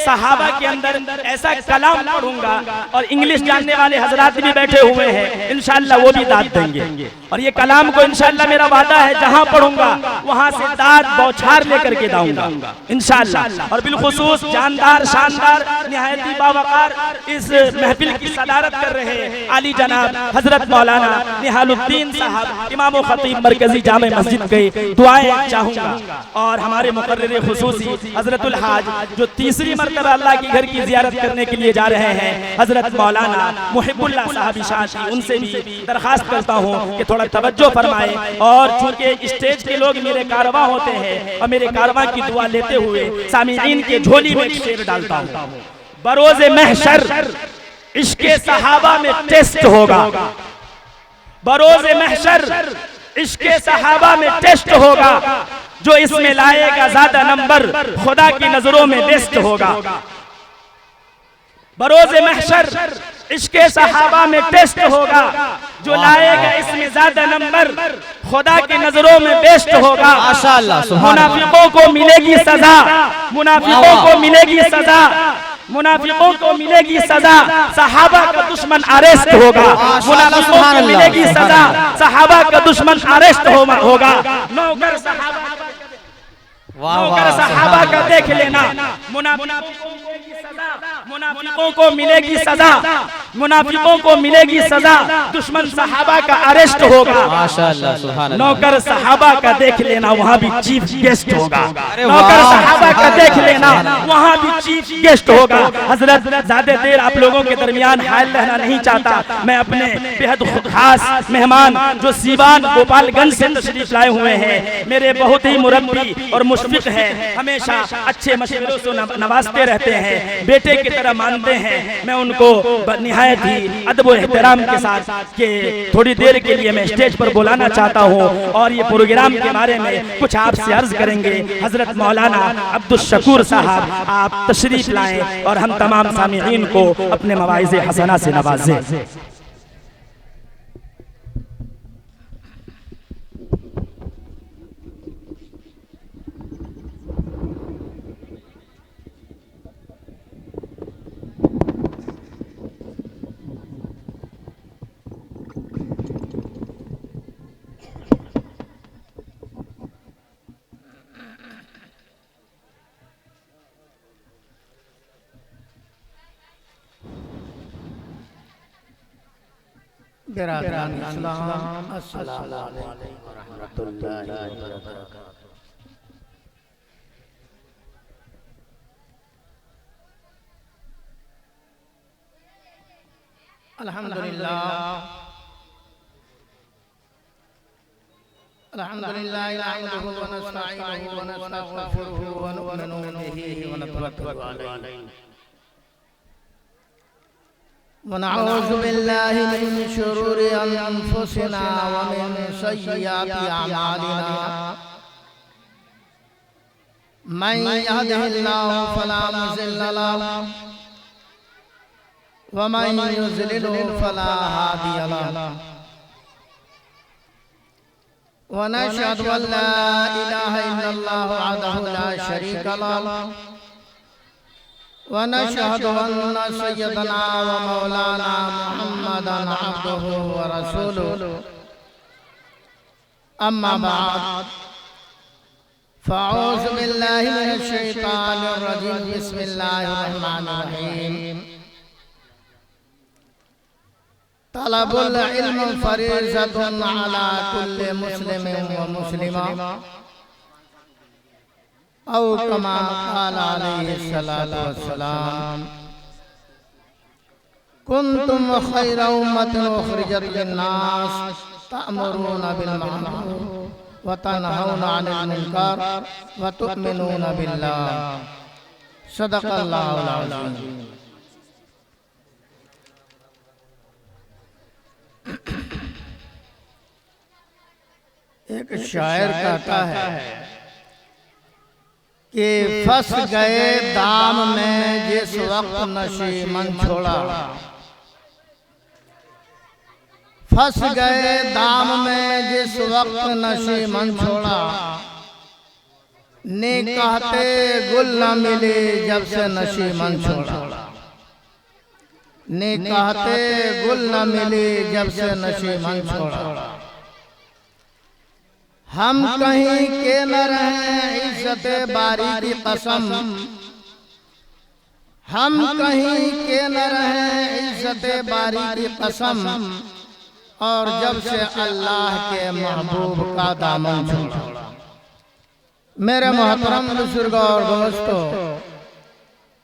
सहाबा के अंदर ऐसा कलाम पढ़ूंगा और इंग्लिश जानने वाले हजरात भी बैठे हुए हैं, इंशाअल्लाह वो भी दाद देंगे। और ये कलाम को इंशाअल्लाह मेरा वादा है जहां पढ़ूंगा वहां से दाद बौछार लेकर के दाऊंगा इंशाअल्लाह। और बिलखुसूस जानदार शानदार निहायती बावकार इस महफिल की सदारत कर रहे हैं आली जनाब हजरत मौलाना निहालुद्दीन साहब इमाम खतीब मरकजी जामे मस्जिद के दुआएं चाहूंगा। और हमारे मुकर्रर खुसूसी हजरतुल हाज जो तीसरी मरतबा अल्लाह की घर की जियारत करने के लिए जा रहे हैं हजरत मौलाना मुहिबुल्लाह साहब इशाशी, उनसे भी दरखास्त करता हूँ कि थोड़ा तवज्जो फरमाए। और चूंकि स्टेज के लोग मेरे कारवां होते हैं और मेरे कारवां की दुआ लेते हुए सामीईन के झोली में एक शेर डालता हूँ। बरोज़े महशर इश्के सहाबा में टेस्ट होगा, बरोज़े महशर इश्के सहाबा में टेस्ट होगा, जो इसमें लाएगा ज्यादा नंबर खुदा की नजरों में बेस्ट होगा। बरोज़े महशर इश्के सहाबा में टेस्ट होगा, जो लाएगा इसमें ज्यादा नंबर खुदा की नजरों में बेस्ट होगा। मुनाफिकों को मिलेगी सजा, मुनाफिकों को मिलेगी सजा, मुनाफिकों को मिलेगी सजा, सहाबा का दुश्मन अरेस्ट होगा। मुनाफिकों को मिलेगी सजा, सहाबा का दुश्मन अरेस्ट होगा। नौकर सहाबा का देख लेना, मुनाफिकों को मिलेगी सजा, मुनाफिकों को मिलेगी सजा, दुश्मन सहाबा का अरेस्ट होगा। नौकर सहाबा का देख लेना, वहाँ भी चीफ गेस्ट होगा। नौकर सहाबा का देख लेना, वहाँ भी चीफ गेस्ट होगा। हजरत ज्यादा देर आप लोगों के दरमियान हायल रहना नहीं चाहता। मैं अपने बेहद खास मेहमान जो सीवान गोपालगंज से तशरीफ लाए हुए हैं, मेरे बहुत ही मुरब्बी और मुशफिक है, हमेशा अच्छे मशवरों से नवाजते रहते हैं, बेटे की तरह मानते हैं। मैं उनको निहायत ही अदब व एहतराम के साथ के थोड़ी देर के लिए मैं स्टेज पर बुलाना चाहता हूँ और ये प्रोग्राम के बारे में कुछ आपसे अर्ज करेंगे। हजरत मौलाना अब्दुल शकूर साहब आप तशरीफ लाएं और हम तमाम सामीईन को अपने मवाइज़े हसना से नवाजें। बिरादरान इस्लाम, अस्सलामु अलैकुम व रहमतुल्लाहि व बरकातुहू। अल्हम्दुलिल्लाह अल्हम्दुलिल्लाह नहमदुहु व नस्तईनुहु व नस्तगफिरुहु व नु'मिनु बिही व नतवक्कलु अलैहि वनऊज़ु बिल्लाहि मिन शुरूरि अनफुसिना व मिन सय्यिआति अमालिना मन यहदिहिल्लाहु फला मुज़िल्ल लहु व मन युज़लिलहु फला हादिय लहु व नशहदु अन ला इलाहा इल्लल्लाहु वहदहु ला शरीका लहु वनशहदु अन्ना सय्यदना व मौलाना मुहम्मदन अब्दुहु व रसूलुहु अम्मा बाद फ़अऊज़ु बिल्लाहि मिनश शैतानिर रजीम बिस्मिल्लाहिर रहमानिर रहीम तलबुल इल्म फरीज़तुन अला कुल्लि मुस्लिमिन व मुस्लिमा औ कमा क़ाल अलैहिस्सलातु वस्सलाम कुन्तुम खैरा उम्मतिन उखरिजत लिन्नास तअमुरूना बिल मअरूफ व तनहौना अनिल मुनकर व तु'मिनूना बिल्लाह सदक़ल्लाहुल अज़ीम। एक शायर कहता है कि फंस गए दाम में जिस वक्त नशीमन छोड़ा, फंस गए दाम में जिस वक्त नशीमन छोड़ा, ने कहते गुल न मिले जब से नशी मन छोड़ा, ने कहते गुल न मिले जब से नशी मन छोड़ा। हम कहीं के न रहे इज्जत बारी की कसम, हम कहीं के न रहे इज्जत बारी की कसम, और जब से अल्लाह के महबूब का दामन छोड़ा। मेरे मोहतरम बुजुर्गों और दोस्तों,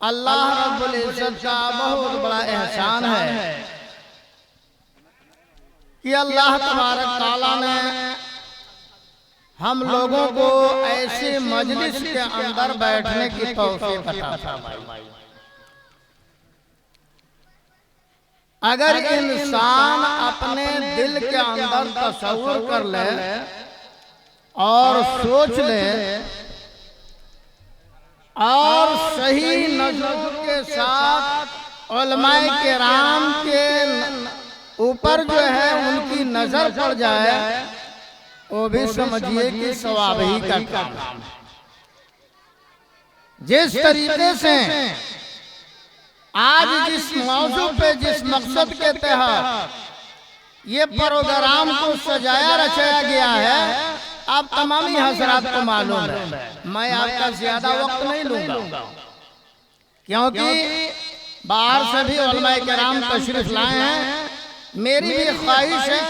अल्लाह रब्बुल इज्जत का बहुत बड़ा एहसान है कि अल्लाह तबारक तआला ने हम लोगों को ऐसे मजलिस के अंदर बैठने की तौफीक अता फरमाई। अगर इंसान अपने दिल के अंदर तसव्वुर कर ले और सोच ले और सही नजरों के साथ उलमाए किराम के ऊपर जो है उनकी नजर पड़ जाए, वो भी समझिए कि सवाब ही का काम है। जिस तरीके से आज जिस मौजू पे जिस मकसद के तहत ये प्रोग्राम को सजाया रचाया गया है, आप तमामी हजरात को मालूम है। मैं आपका ज्यादा वक्त नहीं लूंगा, क्योंकि बाहर से भी उलमाए किराम तशरीफ लाए हैं। मेरी भी ख्वाहिश है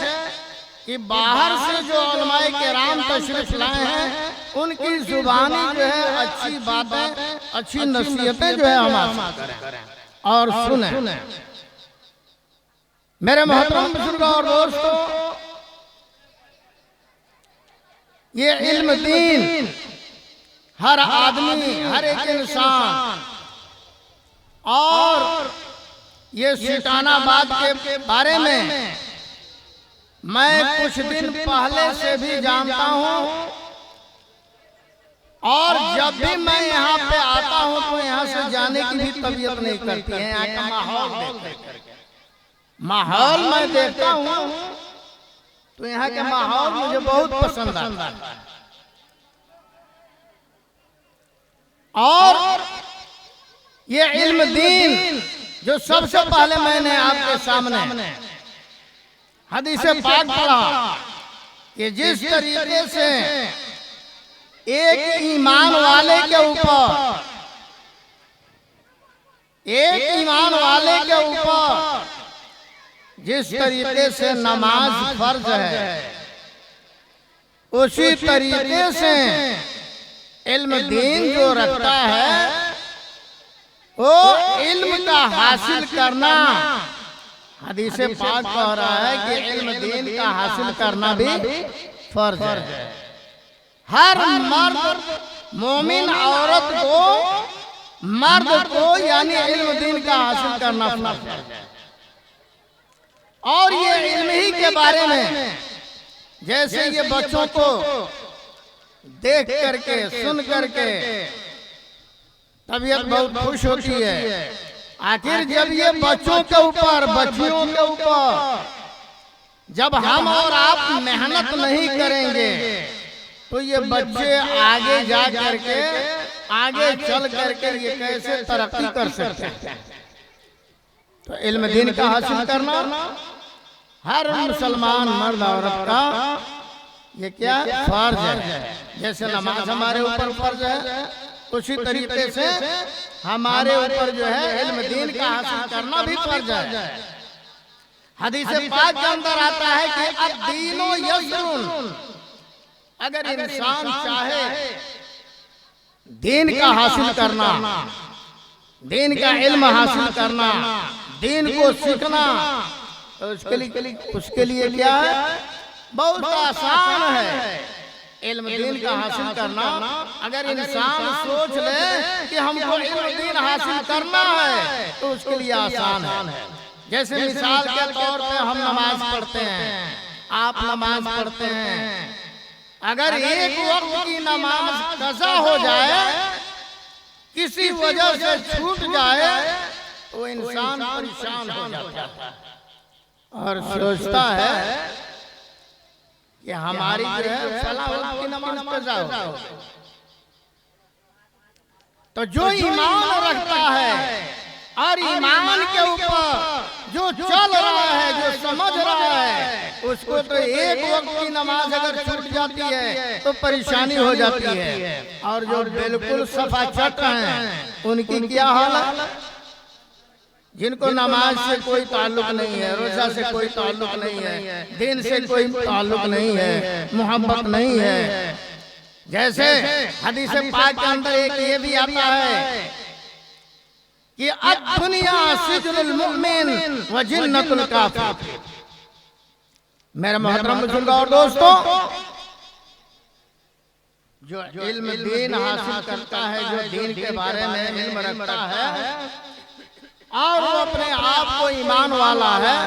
कि बाहर से जो उलमाए किराम तशरीफ लाए हैं उनकी जुबानी जो है अच्छी बातें, अच्छी नसीहतें जो है हम करें और सुने। मेरे मोहतरम बुजुर्गों और दोस्तों, ये इल्म दीन हर आदमी, हर एक इंसान, और ये सिटानाबाद के बारे में मैं कुछ दिन पहले से भी जानता हूँ, और जब भी मैं यहाँ पे आता हूँ तो यहाँ से जाने की भी तबीयत नहीं करती है। यहाँ का माहौल मैं देखता हूँ तो यहाँ के माहौल मुझे बहुत पसंद आता है। और ये इल्म दीन जो सबसे पहले मैंने आपके सामने हदीस पाक पढ़ा कि जिस तरीके से एक ईमान वाले के ऊपर, एक ईमान वाले के ऊपर जिस तरीके से नमाज फर्ज है, उसी तरीके से इल्म दीन जो रखता है वो इल्म का हासिल करना, हदीस पाक कह रहा है कि इल्म दीन का हासिल करना भी फर्ज है। हर मर्द मोमिन औरत को, मर्द को यानी इल्म दीन का हासिल करना फर्ज है। और ये इल्म ही के बारे में जैसे ये बच्चों को देख करके सुन करके तबीयत बहुत खुश होती है। आखिर जब ये बच्चों के ऊपर, बच्चियों के ऊपर जब हम और आप मेहनत नहीं करेंगे तो ये बच्चे आगे जा करके, आगे चल करके ये कैसे तरक्की कर सकते हैं। तो इल्म दीन का हासिल करना हर मुसलमान मर्द औरत का ये क्या फर्ज है। जैसे नमाज हमारे ऊपर फर्ज है, उसी तरीके से हमारे ऊपर जो है इल्म दीन का हासिल करना भी फर्ज है। हदीस पाक के अंदर आता है कि अद्दीनो यस्रुन, अगर इंसान चाहे दीन का हासिल करना, दीन का इल्म हासिल करना, दीन को सीखना, तो उसके लिए क्या है, बहुत आसान है इल्म दीन का हासिल करना। अगर इंसान सोच ले कि हमको इल्म दीन हासिल करना है तो उसके लिए आसान है। जैसे मिसाल के तौर पे हम नमाज पढ़ते हैं, आप नमाज पढ़ते हैं, अगर एक वक्त की नमाज कज़ा हो जाए, किसी वजह से छूट जाए, तो इंसान परेशान हो जाता है और सोचता है कि हमारी जो है फला वक्त की नमाज कज़ा हो। तो जो ईमान रखता है और ईमान के ऊपर जो चल रहा है, जो समझ रहा है, उसको तो एक वक्त की नमाज अगर छूट जाती है तो परेशानी हो जाती है। और जो बिल्कुल सफा चट हैं उनकी क्या हाल है? जिनको नमाज से कोई ताल्लुक नहीं है, रोजा से कोई ताल्लुक नहीं है, दिन से कोई ताल्लुक नहीं है, मोहब्बत नहीं है। जैसे हदीस पाक के अंदर एक ये भी आता है कि दुनिया सिजनुल मुमिन व जन्नतुल काफिर। मेरे मोहतरम बुजुर्ग और दोस्तों, जो इल्म दीन हासिल करता है, जो दीन के बारे में इल्म रखता है और वो अपने आप को ईमान वाला है,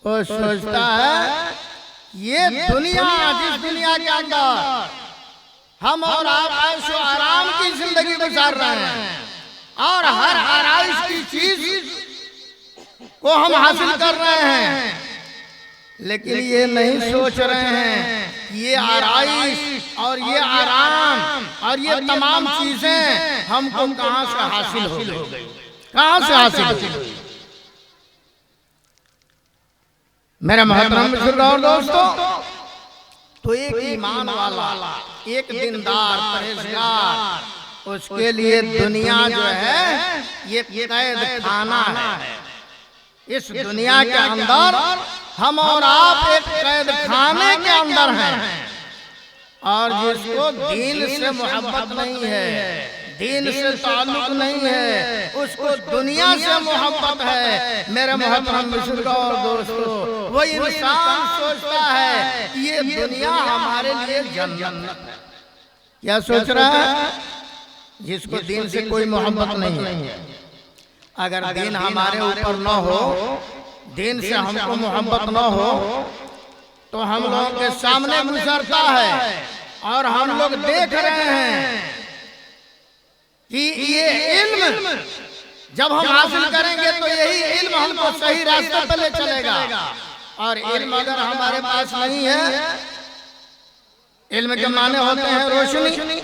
वो सोचता है ये दुनिया, जिस दुनिया के अंदर हम और आप ऐशो आराम की जिंदगी गुजार रहे हैं और हर आराइश की चीज को हम हासिल कर रहे हैं, लेकिन ये नहीं सोच रहे हैं ये आराइश और ये आराम और ये तमाम चीजें हमको कहां से हासिल हो गई, कहां से हासिल हुई। मेरे मोहतरम बुजुर्ग और दोस्तों, तो एक ईमान वाला, एक दीनदार, परहेजगार, उसके लिए दुनिया जो है ये कैद खाना है। इस दुनिया के अंदर हम और आप एक कैद खाने के अंदर हैं। और जिसको दीन से मोहब्बत नहीं है, दीन से ताल्लुक नहीं है, उसको दुनिया से मोहब्बत है। मेरे मोहतरम बुजुर्ग और दोस्तों, वो इंसान सोचता है कि ये दुनिया हमारे लिए जन्नत है। क्या सोच रहा है? जिसको दीन से कोई मोहब्बत नहीं है। अगर दीन हमारे ऊपर न हो, दीन से हमको मोहब्बत न हो, तो हम लोगों के सामने गुजरता है और हम लोग देख रहे हैं कि ये इल्म जब हम हासिल करेंगे तो यही इल्म हमको सही रास्ते पर ले चलेगा। और इल्म अगर हमारे पास नहीं है, इल्म के माने होते हैं रोशनी,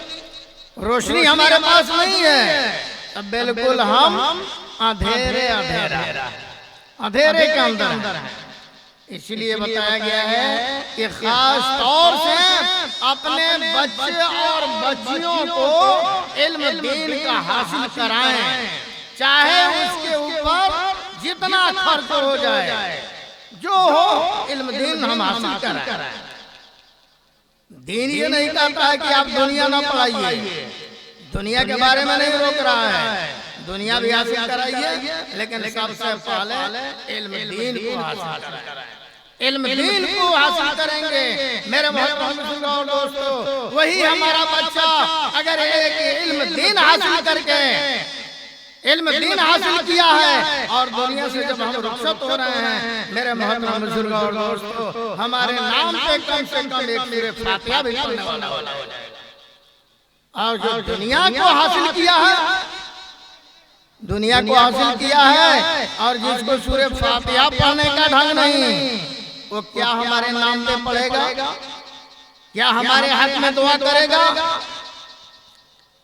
रोशनी हमारे पास नहीं है, तब बिल्कुल हम अंधेरे के अंदर हैं। इसलिए बताया गया है कि खास तौर से अपने बच्चे और बच्चियों को इल्म दीन का हासिल कराएं, चाहे उसके ऊपर जितना खर्च हो जाए, जो हो इल्म दीन हम हासिल कराएं। दीन ये नहीं कहता है कि आप दुनिया ना पढ़ाइए, दुनिया के बारे में नहीं रोक रहा है, दुनिया भी हासिल कराइए, लेकिन सबसे पहले इल्म दीन को हासिल कराएं। इल्म दीन को हासिल करेंगे मेरे मोहतरम और दोस्तों, वही हमारा बच्चा अगर एक इल्म दीन हासिल करके इल्म दीन हासिल किया है और दुनिया से जब हम रुखसत हो रहे हैं, मेरे मोहतरम बुजुर्ग और दोस्तों, हमारे नाम पे कम से कम एक सूरह फातिहा भी पढ़ने वाला हो जाएगा। और जो दुनिया को हासिल किया है, दुनिया को हासिल किया है और जिसको सूरह फातिहा पढ़ने का ढंग नहीं, वो क्या हमारे नाम पे पढ़ेगा? क्या हमारे हक में दुआ करेगा?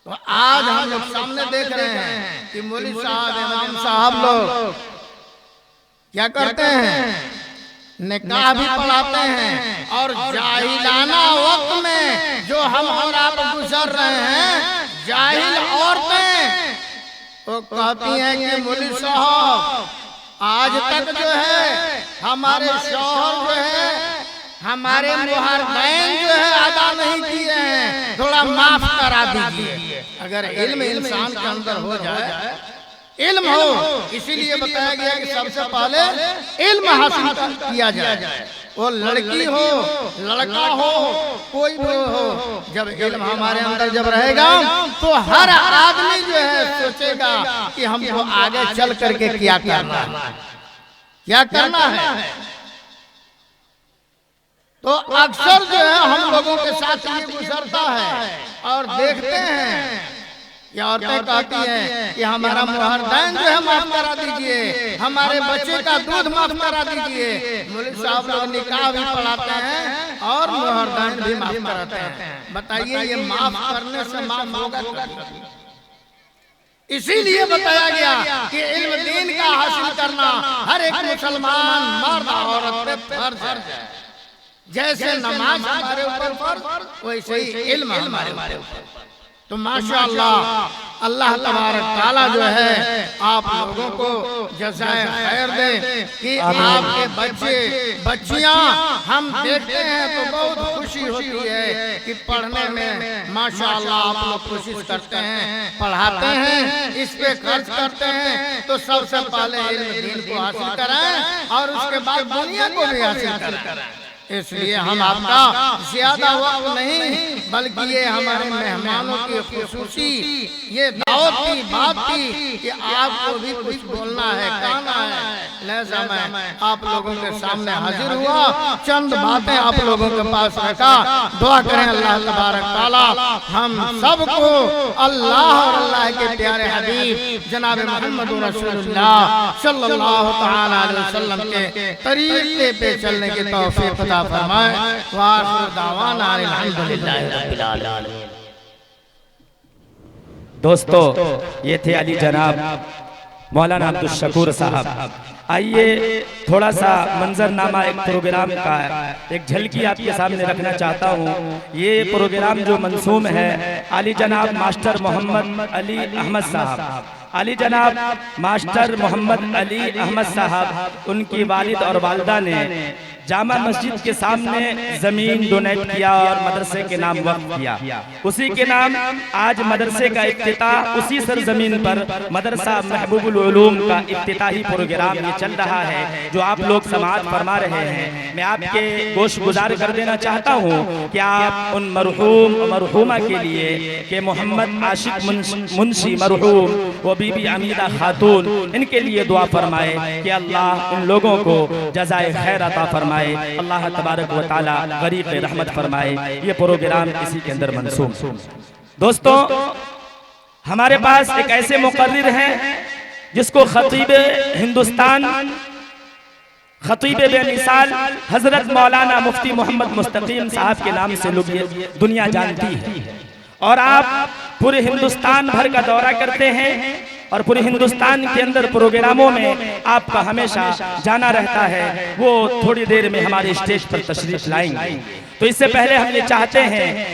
तो आज हम लोग सामने देख रहे हैं कि मौलवी साहब, इमाम साहब लोग क्या करते हैं? निकाह भी पढ़ाते हैं और जाहिलाना वक्त में जो हम और आप गुजर रहे हैं, जाहिल औरतें तो कहती हैं कि मौलवी साहब आज तक जो है हमारे शौहर जो है, हमारे मुहर्रम जो है अदा नहीं किए हैं, थोड़ा माफ करा दीजिए। अगर इल्म इंसान के अंदर हो जाए, इल्म हो, इसीलिए बताया गया कि सबसे पहले इल्म हासिल किया जाए। वो लड़की हो, लड़का हो, कोई भी हो, जब इल्म हमारे अंदर जब रहेगा तो हर आदमी जो है सोचेगा कि हमको आगे चल करके क्या करना है, क्या करना है। तो अक्सर जो है हम लोगों के साथ ये गुजरता है और देखते हैं कि औरतें कहती हैं कि हमारा मुहर्रम जो है माफ करा दीजिए, हमारे बच्चे का दूध माफ करा दीजिए। मौलवी साहब लोग निकाह भी पढ़ाते हैं और मुहर्रम भी माफ कराते हैं। बताइए ये माफ करने से माफ होगा? इसीलिए बताया गया कि इल्म दीन का हासिल करना हर एक मुसलमान मर्द औरत पे फर्ज है। जैसे नमाज हमारे ऊपर फर्ज, वैसे ही इल्म हमारे ऊपर। तो माशाअल्लाह अल्लाह तबारक ताला जो है आप लोगों को जज़ाए खैर दे कि आपके बच्चे बच्चियां हम देखते हैं तो बहुत खुशी होती है कि पढ़ने में माशाअल्लाह आप लोग कोशिश करते हैं, पढ़ाते हैं, इस पे खर्च करते हैं। तो सबसे पहले इल्म दीन को हासिल करें और उसके बाद दुनिया को भी हासिल करें। इसलिए हम आपका ज्यादा वक्त नहीं बल्कि ये हमारे मेहमानों की खुसूसी ये दावत की बात थी कि आपको भी कुछ बोलना है, कहना है। लिहाजा मैं आप लोगों के सामने हाजिर हुआ, चंद बातें आप लोगों के पास रखा। दुआ करें अल्लाह तबारक ताला हम सबको अल्लाह और अल्लाह के प्यारे हबीब जनाब मोहम्मद रसूलुल्लाह सल्लल्लाहु तआला अलैहि वसल्लम के तरीके पे चलने की तौफीक अता फरमाए। वाखिर दावाना अल्हम्दुलिल्लाहि रब्बिल आलमीन। दोस्तों, ये थे अली जनाब मौलाना अब्दुल शकूर साहब। आइए थोड़ा सा मंजरनामा एक प्रोग्राम का एक झलकी आपके सामने रखना चाहता हूँ। ये प्रोग्राम जो मंसूम है अली जनाब मास्टर मोहम्मद अली अहमद साहब, अली जनाब मास्टर मोहम्मद अली अहमद साहब, उनकी वालिद और वालिदा ने जामा मस्जिद के सामने जमीन डोनेट किया और मदरसे के नाम वक्फ किया। उसी के नाम आज मदरसे का इफ्तिताह, उसी सरजमीन पर मदरसा महबूबुल उलूम का इफ्तिताही प्रोग्राम ये चल रहा है जो आप लोग समाअत फरमा रहे हैं। मैं आपके गोश गुजार कर देना चाहता हूँ कि आप उन मरहूम मरहूमा के लिए कि मोहम्मद आशिक मुंशी मरहूम वो बीबी अमीदा खातून, इनके लिए दुआ फरमाए कि अल्लाह इन लोगों को जज़ाए खैर अता फरमाए, अल्लाह तबारक व तआला गरीब रहमत फरमाए। ये प्रोग्राम इसी के अंदर मंसूब। दोस्तों, हमारे पास एक ऐसे मुकर्रिर हैं जिसको खतीब हिंदुस्तान, खतीब बेमिसाल हजरत मौलाना मुफ्ती मोहम्मद मुस्तकीम साहब के नाम से लोग दुनिया जानती है। और आप पूरे हिंदुस्तान भर का दौरा करते हैं और पूरे हिंदुस्तान के अंदर प्रोग्रामों में आपका हमेशा जाना रहता है। वो थोड़ी देर में हमारे स्टेज पर तशरीफ लाएंगे। तो इससे पहले हम ये चाहते हैं